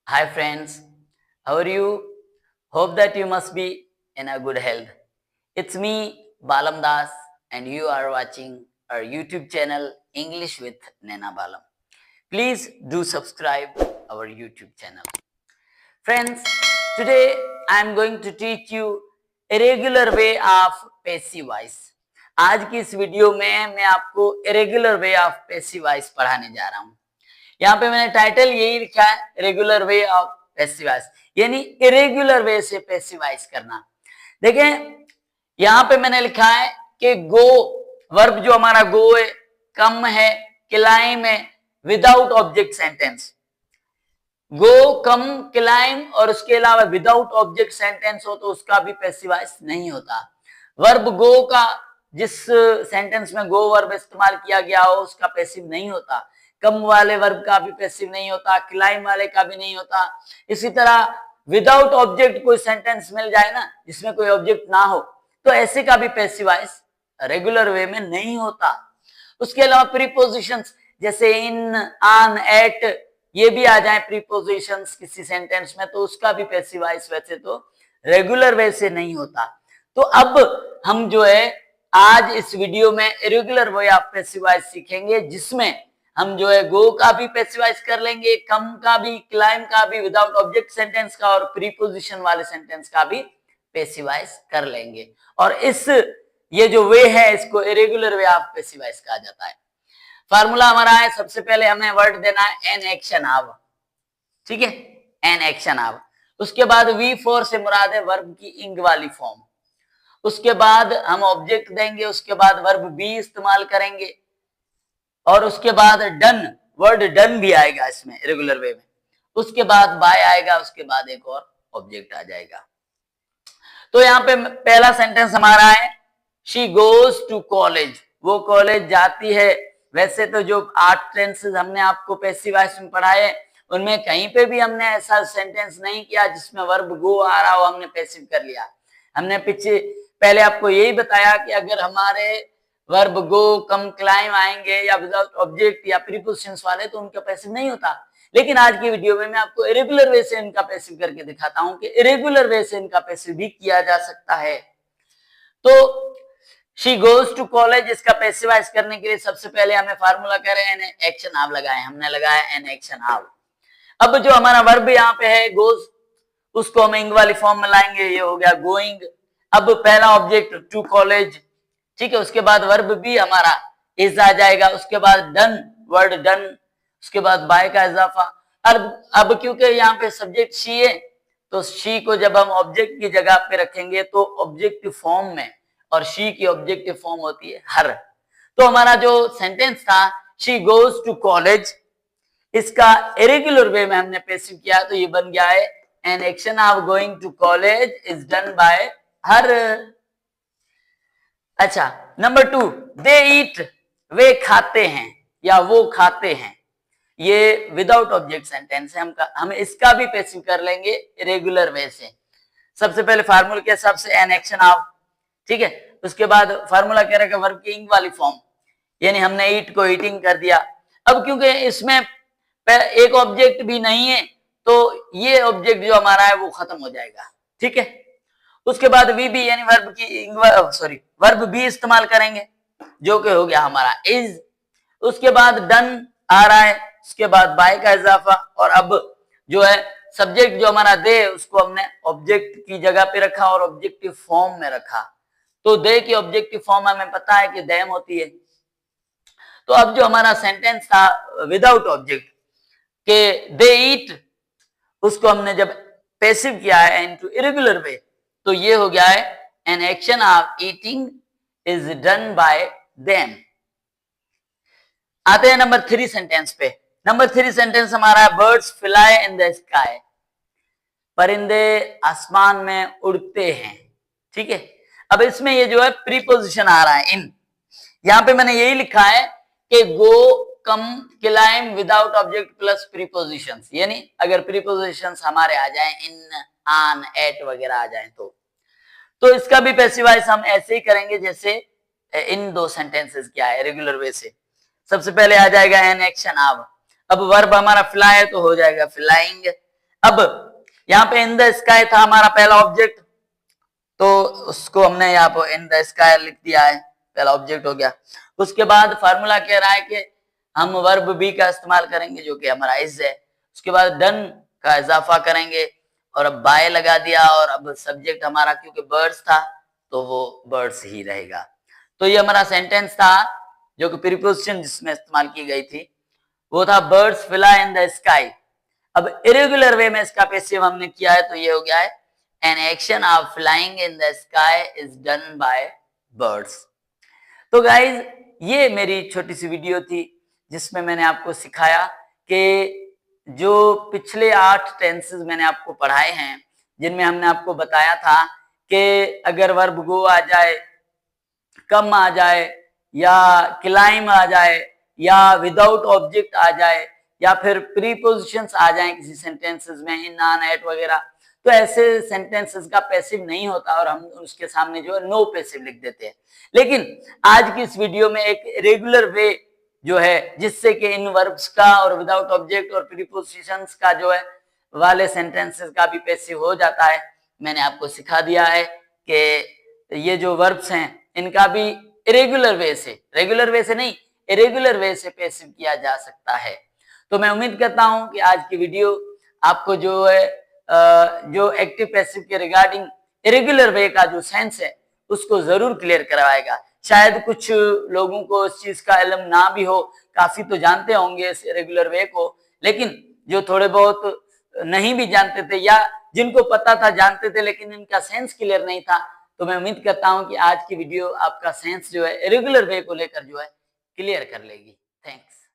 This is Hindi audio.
Hi friends, how are you? Hope that you must be in a good health. It's me, Balam Das, and you are watching our YouTube channel English with Nena Balam. Please do subscribe our YouTube channel. Friends, today I am going to teach you a regular way of passive voice. आज की इस वीडियो में मैं आपको irregular way of passive voice पढ़ाने जा रहा हूँ। यहाँ पे मैंने टाइटल यही लिखा है, regular way of passive voice, यानी इरेगुलर वे से पैसिव वॉइस करना। देखें यहाँ पे मैंने लिखा है कि गो वर्ब जो हमारा गो है, कम है, क्लाइम है, विदाउट ऑब्जेक्ट सेंटेंस। गो, कम, क्लाइम और उसके अलावा विदाउट ऑब्जेक्ट सेंटेंस हो तो उसका भी पैसिव वॉइस नहीं होता। वर्ब गो का जिस सेंटेंस में गो वर्ब इस्तेमाल किया गया हो उसका पैसिव नहीं होता। कम वाले वर्ब का भी पैसिव नहीं होता, क्लाइम वाले का भी नहीं होता। इसी तरह विदाउट ऑब्जेक्ट कोई सेंटेंस मिल जाए ना जिसमें कोई ऑब्जेक्ट ना हो तो ऐसे का भी पैसिव वॉइस रेगुलर वे में नहीं होता। उसके अलावा प्रीपोजिशंस जैसे इन, ऑन, एट ये भी आ जाए प्रीपोजिशंस किसी सेंटेंस में तो उसका भी पैसिव वॉइस वैसे तो रेगुलर वे से नहीं होता। तो अब हम जो है आज इस वीडियो में irregular way of passive voice सीखेंगे जिसमें हम जो है गो का भी पैसिव वॉइस कर लेंगे, कम का भी, क्लाइम का भी, विदाउट ऑब्जेक्ट सेंटेंस का और प्रीपोजिशन वाले सेंटेंस का भी पैसिव वॉइस कर लेंगे। और इस ये जो वे है इसको irregular way of passive voice कहा जाता है। फार्मूला हमारा है, सबसे पहले हमें वर्ड देना है एन एक्शन आव, ठीक है, एन एक्शन आव। उसके बाद वी फोर से मुराद है वर्ब की इंग वाली फॉर्म। उसके बाद हम ऑब्जेक्ट देंगे, उसके बाद वर्ब बी इस्तेमाल करेंगे और उसके बाद डन, वर्ड डन भी आएगा इसमें रेगुलर वे में। उसके बाद बाय आएगा, उसके बाद एक और ऑब्जेक्ट आ जाएगा। तो यहाँ पे पहला सेंटेंस हमारा है शी गोज टू कॉलेज, वो कॉलेज जाती है। वैसे तो जो 8 टेंसेस हमने आपको पैसिव वॉइस में पढ़ाए उनमें कहीं पे भी हमने ऐसा सेंटेंस नहीं किया जिसमें वर्ब गो आ रहा हो हमने पैसिव कर लिया। हमने पहले आपको यही बताया कि अगर हमारे वर्ब गो, कम, क्लाइम आएंगे या विदाउट ऑब्जेक्ट या प्रीपोजिशंस वाले तो उनका पैसिव नहीं होता। लेकिन आज की वीडियो में मैं आपको इरेगुलर वे से इनका पैसिव करके दिखाता हूं कि इरेगुलर वे से इनका पैसिव भी किया जा सकता है। तो शी गोज टू कॉलेज, इसका पैसिव वॉइस करने के लिए सबसे पहले हमें फार्मूला कह रहे हैं एन एक्शन आव लगाए, हमने लगाया एन एक्शन आव। अब जो हमारा वर्ब यहाँ पे है गोज, उसको हम इंग वाली फॉर्म में लाएंगे, ये हो गया गोइंग। अब पहला ऑब्जेक्ट टू कॉलेज, ठीक है, उसके बाद वर्ब भी हमारा इज आ जाएगा, उसके बाद डन, वर्ड डन, उसके बाद बाय का इजाफा। अब क्योंकि यहाँ पे सब्जेक्ट शी है तो शी को जब हम ऑब्जेक्ट की जगह पे रखेंगे तो ऑब्जेक्टिव फॉर्म में, और शी की ऑब्जेक्टिव फॉर्म होती है हर। तो हमारा जो सेंटेंस था शी गोज टू कॉलेज, इसका इरेगुलर वे में हमने पैसिव किया तो ये बन गया है an action of going to college is done by her. अच्छा, नंबर 2, दे ईट, वे खाते हैं या वो खाते हैं, ये विदाउट ऑब्जेक्ट सेंटेंस है, हम इसका भी पैसिव कर लेंगे रेगुलर वे से। सबसे पहले फार्मूला के हिसाब से एन एक्शन ऑफ, ठीक है, उसके बाद फार्मूला कह रहा है वर्ब की इंग वाली फॉर्म, यानी हमने ईट को ईटिंग कर दिया। अब क्योंकि इसमें एक ऑब्जेक्ट भी नहीं है तो ये ऑब्जेक्ट जो हमारा है वो खत्म हो जाएगा, ठीक है। उसके बाद वी बी यानी वर्ब की वर्ब बी इस्तेमाल करेंगे जो कि हो गया हमारा इज। उसके बाद डन आ रहा है, उसके बाद बाय का इजाफा, और अब जो है सब्जेक्ट जो हमारा दे उसको हमने ऑब्जेक्ट की जगह पे रखा और ऑब्जेक्टिव फॉर्म में रखा। तो दे की ऑब्जेक्टिव फॉर्म हमें पता है कि देम होती है। तो अब जो हमारा सेंटेंस था विदाउट ऑब्जेक्ट के दे ईट, उसको हमने जब पैसिव किया है इनटू इरेगुलर वे तो ये हो गया है an action of eating is done bye them. आते हैं नंबर 3 सेंटेंस पे। नंबर 3 सेंटेंस हमारा है birds fly in the sky, परिंदे आसमान में उड़ते हैं, ठीक है। अब इसमें ये जो है प्रीपोजिशन आ रहा है इन, यहां पे मैंने यही लिखा है कि go, come, climb, without object plus prepositions, यानी अगर प्रीपोजिशंस हमारे आ जाएं इन, ऑन, एट वगैरह आ जाएं तो इसका भी पैसिव वॉइस हम ऐसे ही करेंगे जैसे इन 2 सेंटेंसेस क्या है रेगुलर वे से। सबसे पहले आ जाएगा एन एक्शन ऑफ, अब वर्ब हमारा फ्लाई है तो हो जाएगा फ्लाइंग। अब यहाँ पे इन द स्काई था हमारा पहला ऑब्जेक्ट, तो उसको हमने यहाँ पर इन द स्काई लिख दिया है, पहला ऑब्जेक्ट हो गया। उसके बाद फार्मूला कह रहा है कि हम वर्ब बी का इस्तेमाल करेंगे जो कि हमारा इज है। उसके बाद डन का इजाफा करेंगे और अब बाय लगा दिया, और अब सब्जेक्ट हमारा क्योंकि बर्ड्स था तो वो बर्ड्स ही रहेगा। तो ये हमारा सेंटेंस था जो कि प्रीपोजिशन जिसमें इस्तेमाल की गई थी वो था birds fly in the sky. अब इरेगुलर वे में इसका पैसिव हमने किया है तो ये हो गया है an action of flying in the sky is done bye birds. तो गाइज ये मेरी छोटी सी वीडियो थी जिसमें मैंने आपको सिखाया कि जो पिछले 8 टेंसेस मैंने आपको पढ़ाए हैं, जिनमें हमने आपको बताया था कि अगर वर्ब गो आ जाए, कम आ जाए, या क्लाइम आ जाए, या विदाउट ऑब्जेक्ट आ जाए, या फिर प्रीपोजिशंस आ जाए किसी सेंटेंसेस में, इन, ऑन, एट वगैरह, तो ऐसे सेंटेंसेस का पैसिव नहीं होता और हम उसके सामने जो है नो पैसिव लिख देते हैं। लेकिन आज की इस वीडियो में एक रेगुलर वे जो है जिससे कि इन वर्ब्स का और विदाउट ऑब्जेक्ट और प्रीपोजिशंस का जो है वाले सेंटेंसेस का भी पैसिव हो जाता है, मैंने आपको सिखा दिया है कि ये जो वर्ब्स हैं इनका भी इरेगुलर वे से, रेगुलर वे से नहीं इरेगुलर वे से पैसिव किया जा सकता है। तो मैं उम्मीद करता हूं कि आज की वीडियो आपको जो है जो एक्टिव पैसिव के रिगार्डिंग इरेगुलर वे का जो सेंस है उसको जरूर क्लियर करवाएगा। शायद कुछ लोगों को इस चीज का इल्म ना भी हो, काफी तो जानते होंगे इस इरेगुलर वे को, लेकिन जो थोड़े बहुत नहीं भी जानते थे या जिनको पता था जानते थे लेकिन इनका सेंस क्लियर नहीं था, तो मैं उम्मीद करता हूं कि आज की वीडियो आपका सेंस जो है इरेगुलर वे को लेकर जो है क्लियर कर लेगी। थैंक्स।